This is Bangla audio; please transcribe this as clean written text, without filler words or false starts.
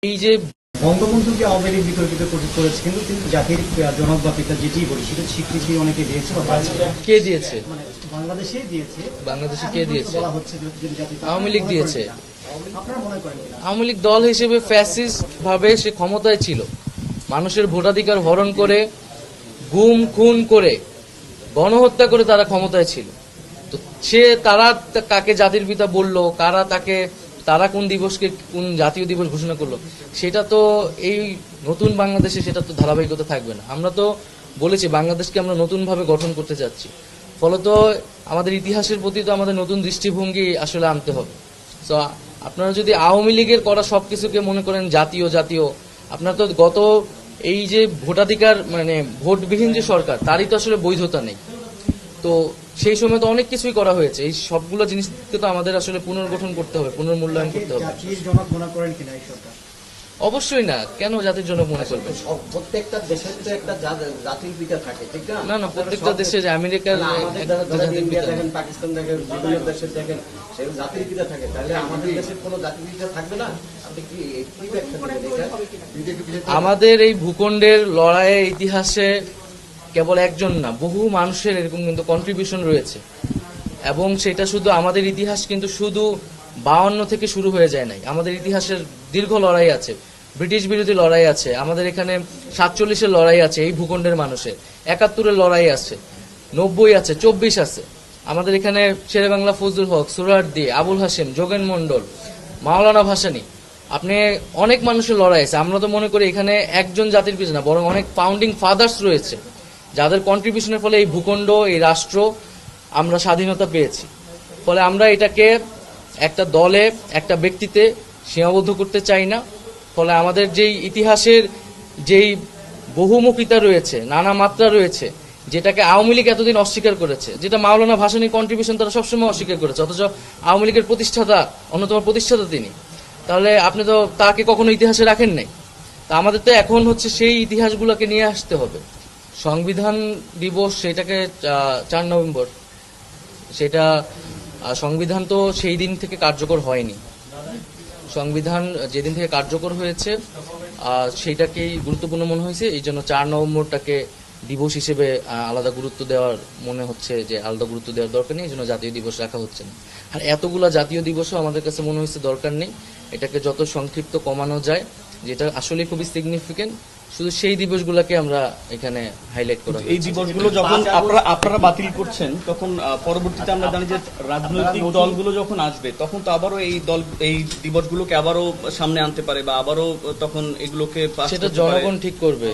এই যে বঙ্গবন্ধুকে আওয়ামী লীগ বিতর্কিত করেছে, কিন্তু তিনি জাতির জনক বা পিতা যেটি বলি সেটা স্বীকৃতি অনেকে দিয়েছে বা কে দিয়েছে? মানে বাংলাদেশেই দিয়েছে। বাংলাদেশে কে দিয়েছে? বলা হচ্ছে যে আওয়ামী লীগ দিয়েছে। আপনারা মনে করেন কিনা? আওয়ামী লীগ দল হিসেবে ফ্যাসিস্ট ভাবে সে ক্ষমতায় ছিল, মানুষের ভোটাধিকার হরণ করে, গুম খুন করে, গণহত্যা করে তারা ক্ষমতায় ছিল। তো তারা কাকে জাতির পিতা বললো, তারা কোন দিবসকে কোন জাতীয় দিবস ঘোষণা করলো, সেটা তো এই নতুন বাংলাদেশে সেটা তো ধারাবাহিকতা থাকবে না। আমরা তো বলেছি বাংলাদেশকে আমরা নতুন ভাবে গঠন করতে চাচ্ছি, ফলত আমাদের ইতিহাসের প্রতি তো আমাদের নতুন দৃষ্টিভঙ্গি আসলে আনতে হবে। তো আপনারা যদি আওয়ামী লীগের করা সবকিছুকে মনে করেন জাতীয় জাতীয়, আপনার তো গত এই যে ভোটাধিকার মানে ভোটবিহীন যে সরকার, তারই তো আসলে বৈধতা নেই। তো সেই সময় তো অনেক কিছুই করা হয়েছে, এই সবগুলো জিনিসকে তো আমাদের আসলে পুনর্গঠন করতে হবে, পুনর্মূল্যায়ন করতে হবে। জাতির জনক মনে করেন কিনা এই সরকার? অবশ্যই না, কেন জাতির জনক মনে করবে? প্রত্যেকটা দেশের তো একটা জাতির পিতা থাকে, ঠিক না? না না, প্রত্যেকটা দেশে যে আমেরিকার জাতির পিতা দেখেন, পাকিস্তান দেখেন, বিভিন্ন দেশের দেখেন, সেই জাতির পিতা থাকে। তাহলে আমাদের দেশের কোনো জাতির পিতা থাকবে না? আপনি কি ব্যাখ্যা করবেন? আমাদের এই ভূখণ্ডের লড়াইয়ের ইতিহাসে কেবল একজন না, বহু মানুষের এরকম কিন্তু কন্ট্রিবিউশন রয়েছে, এবং সেটা শুধু আমাদের ইতিহাস কিন্তু শুধু 52 থেকে শুরু হয়ে যায় নাই। আমাদের ইতিহাসের দীর্ঘ লড়াই আছে, ব্রিটিশ বিরোধী লড়াই আছে, আমাদের এখানে 47-এর লড়াই আছে এই ভূখণ্ডের মানুষের, 71-এর লড়াই আছে, 90 আছে, 24 আছে। আমাদের এখানে শেরেবাংলা ফজলুল হক, সুরারদি, আবুল হাশেম, যোগেন মন্ডল, মাওলানা ভাসানী, আপনি অনেক মানুষের লড়াই আছে। আমরা তো মনে করি এখানে একজন জাতির পিছনে না, বরং অনেক ফাউন্ডিং ফাদার্স রয়েছে, যাদের কন্ট্রিবিউশনের ফলে এই ভূখণ্ড, এই রাষ্ট্র আমরা স্বাধীনতা পেয়েছি। ফলে আমরা এটাকে একটা দলে, একটা ব্যক্তিতে সীমাবদ্ধ করতে চাই না। ফলে আমাদের যেই ইতিহাসের যেই বহুমুখিতা রয়েছে, নানা মাত্রা রয়েছে, যেটাকে আওয়ামী লীগ এতদিন অস্বীকার করেছে, যেটা মাওলানা ভাসানীর কন্ট্রিবিউশন তারা সবসময় অস্বীকার করেছে, অথচ আওয়ামী লীগের প্রতিষ্ঠাতা, অন্যতম প্রতিষ্ঠাতা তিনি, তাহলে আপনি তো তাকে কখনো ইতিহাসে রাখেন নাই। তা আমাদের তো এখন হচ্ছে সেই ইতিহাসগুলোকে নিয়ে আসতে হবে। সংবিধান দিবস সেটাকে 4 নভেম্বর, সেটা সংবিধান তো সেই দিন থেকে কার্যকর হয়নি। সংবিধান যেদিন থেকে কার্যকর হয়েছে সেইটাকেই গুরুত্বপূর্ণ মনে হয়েছে, এই জন্য 4 নভেম্বরটাকে দিবস হিসেবে আলাদা গুরুত্ব দেওয়ার মনে হচ্ছে যে আলাদা গুরুত্ব দেওয়ার দরকার নেই, এই জন্য জাতীয় দিবস রাখা হচ্ছে না। আর এতগুলা জাতীয় দিবসও আমাদের কাছে মনে হয়েছে দরকার নেই, এটাকে যত সংক্ষিপ্ত কমানো যায়, যেটা আসলে খুবই সিগনিফিকেন্ট, শুধু সেই দিবসগুলোকে আমরা এখানে হাইলাইট করা। এই দিবসগুলো যখন আপনারা বাতিল করছেন, তখন পরবর্তীতে আমরা জানি যে রাজনৈতিক দলগুলো যখন আসবে, তখন তো আবারও এই দিবসগুলোকে আবারও সামনে আনতে পারে, বা আবারও তখন এগুলোকে সেটা জনগণ ঠিক করবে।